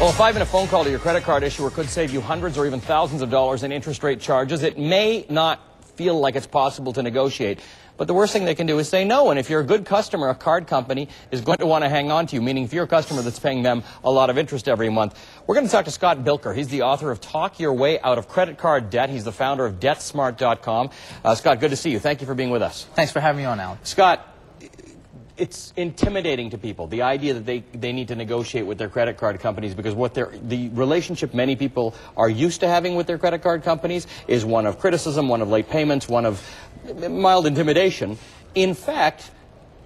Well, a 5-minute phone call to your credit card issuer could save you hundreds or even thousands of dollars in interest rate charges. It may not feel like it's possible to negotiate, but the worst thing they can do is say no. And if you're a good customer, a card company is going to want to hang on to you, meaning if you're a customer that's paying them a lot of interest every month. We're going to talk to Scott Bilker. He's the author of Talk Your Way Out of Credit Card Debt. He's the founder of DebtSmart.com. Scott, good to see you. Thank you for being with us. Thanks for having me on, Alan. Scott, it's intimidating to people, the idea that they need to negotiate with their credit card companies, because the relationship many people are used to having with their credit card companies is one of criticism, one of late payments, one of mild intimidation. In fact,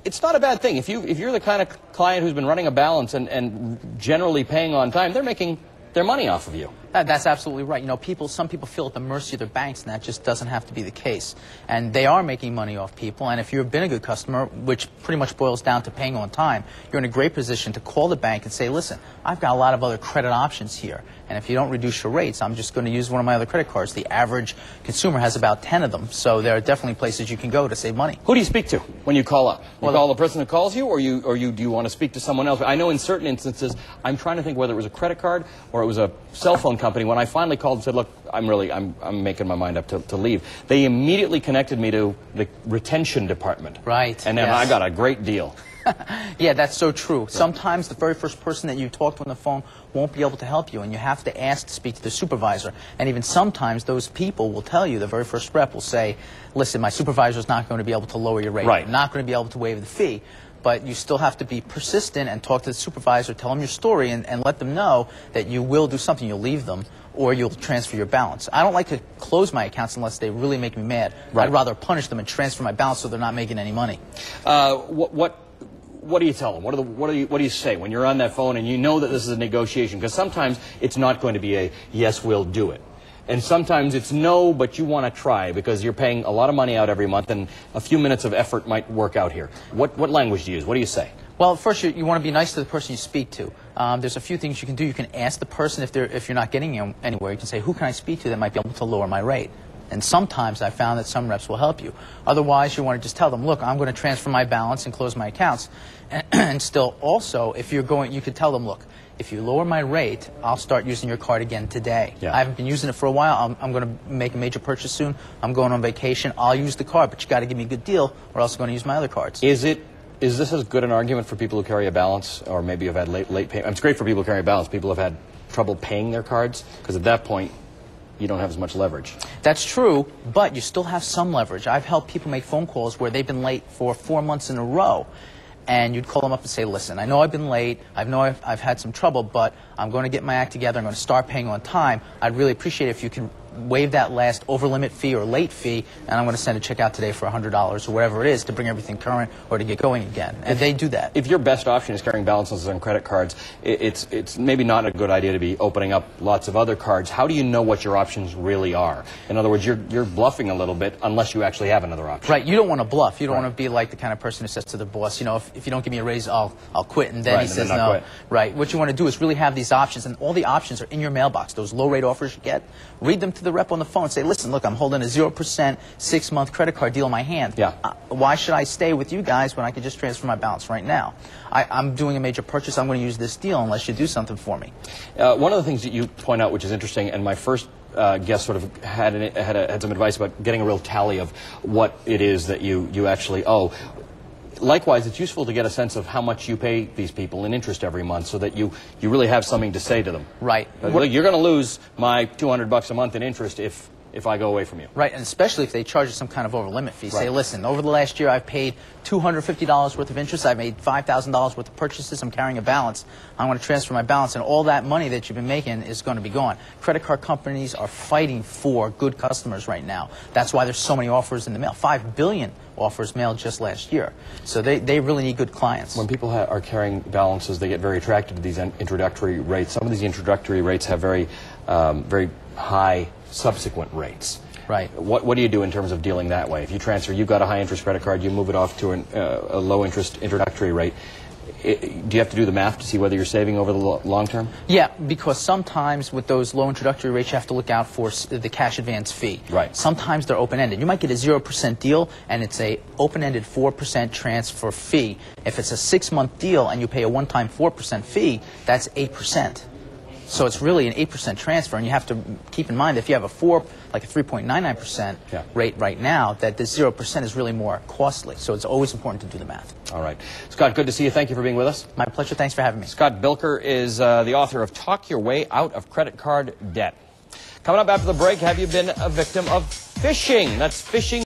it's not a bad thing. If you're the kind of client who's been running a balance and generally paying on time, they're making their money off of you. That's absolutely right. You know, some people feel at the mercy of their banks, and that just doesn't have to be the case. And they are making money off people, and if you've been a good customer, which pretty much boils down to paying on time, you're in a great position to call the bank and say, listen, I've got a lot of other credit options here, and if you don't reduce your rates, I'm just going to use one of my other credit cards. The average consumer has about 10 of them, so there are definitely places you can go to save money. Who do you speak to when you call up? You call the person who calls you, or do you want to speak to someone else? I know in certain instances, I'm trying to think whether it was a credit card or it was a cell phone company. When I finally called and said, look, I'm making my mind up to leave, they immediately connected me to the retention department. Right. And then I got a great deal. Yeah, that's so true. Sometimes the very first person that you talk to on the phone won't be able to help you, and you have to ask to speak to the supervisor. And even sometimes those people will tell you, the very first rep will say, listen, my supervisor is not going to be able to lower your rate. Right. I'm not going to be able to waive the fee. But you still have to be persistent and talk to the supervisor, tell them your story, and let them know that you will do something. You'll leave them, or you'll transfer your balance. I don't like to close my accounts unless they really make me mad. Right. I'd rather punish them and transfer my balance so they're not making any money. What do you tell them? What do you say when you're on that phone and you know that this is a negotiation? Because sometimes it's not going to be a yes, we'll do it. And sometimes it's no, but you want to try because you're paying a lot of money out every month, and a few minutes of effort might work out here. What language do you use? What do you say? Well, first, you want to be nice to the person you speak to. There's a few things you can do. You can ask the person if you're not getting anywhere. You can say, who can I speak to that might be able to lower my rate? And sometimes I found that some reps will help you. Otherwise, you want to just tell them, look, I'm going to transfer my balance and close my accounts. And still, also, if you're going, you could tell them, look, if you lower my rate, I'll start using your card again today. Yeah. I haven't been using it for a while. I'm going to make a major purchase soon. I'm going on vacation. I'll use the card, but you got to give me a good deal, or else I'm going to use my other cards. Is this as good an argument for people who carry a balance, or maybe have had late payment? It's great for people who carry a balance. People have had trouble paying their cards, because at that point, you don't have as much leverage. That's true, but you still have some leverage. I've helped people make phone calls where they've been late for 4 months in a row, and you'd call them up and say, listen, I know I've been late, I know I've had some trouble, but I'm going to get my act together, I'm going to start paying on time. I'd really appreciate it if you could waive that last over-limit fee or late fee, and I'm going to send a check out today for $100 or whatever it is to bring everything current or to get going again. And they do that. If your best option is carrying balances on credit cards, it's maybe not a good idea to be opening up lots of other cards. How do you know what your options really are? In other words, you're bluffing a little bit unless you actually have another option. Right. You don't want to bluff. You don't want to be like the kind of person who says to the boss, you know, if you don't give me a raise, I'll quit. And then he says no. Quit. Right. What you want to do is really have these options, and all the options are in your mailbox. Those low-rate offers you get, read them to the rep on the phone and say, listen, look, I'm holding a 0% 6-month credit card deal in my hand. Yeah. Why should I stay with you guys when I could just transfer my balance right now? I'm doing a major purchase. I'm going to use this deal unless you do something for me. One of the things that you point out, which is interesting, and my first guest sort of had some advice about getting a real tally of what it is that you actually owe. Likewise, it's useful to get a sense of how much you pay these people in interest every month, so that you really have something to say to them. Right. Look, you're going to lose my $200 a month in interest if I go away from you. Right, and especially if they charge you some kind of over-limit fee. Right. Say, listen, over the last year I've paid $250 worth of interest, I've made $5,000 worth of purchases, I'm carrying a balance, I'm going to transfer my balance, and all that money that you've been making is going to be gone. Credit card companies are fighting for good customers right now. That's why there's so many offers in the mail. 5 billion offers mailed just last year. So they really need good clients. When people are carrying balances, they get very attracted to these introductory rates. Some of these introductory rates have very high subsequent rates. Right. What do you do in terms of dealing that way? If you transfer, you've got a high-interest credit card, you move it off to a low-interest introductory rate. Do you have to do the math to see whether you're saving over the long term? Yeah, because sometimes with those low introductory rates, you have to look out for the cash advance fee. Right. Sometimes they're open-ended. You might get a 0% deal, and it's a open-ended 4% transfer fee. If it's a 6-month deal and you pay a one-time 4% fee, that's 8%. So it's really an 8% transfer, and you have to keep in mind that if you have a 3.99% rate right now, that the 0% is really more costly. So it's always important to do the math. All right. Scott, good to see you. Thank you for being with us. My pleasure. Thanks for having me. Scott Bilker is the author of Talk Your Way Out of Credit Card Debt. Coming up after the break, have you been a victim of phishing? That's phishing.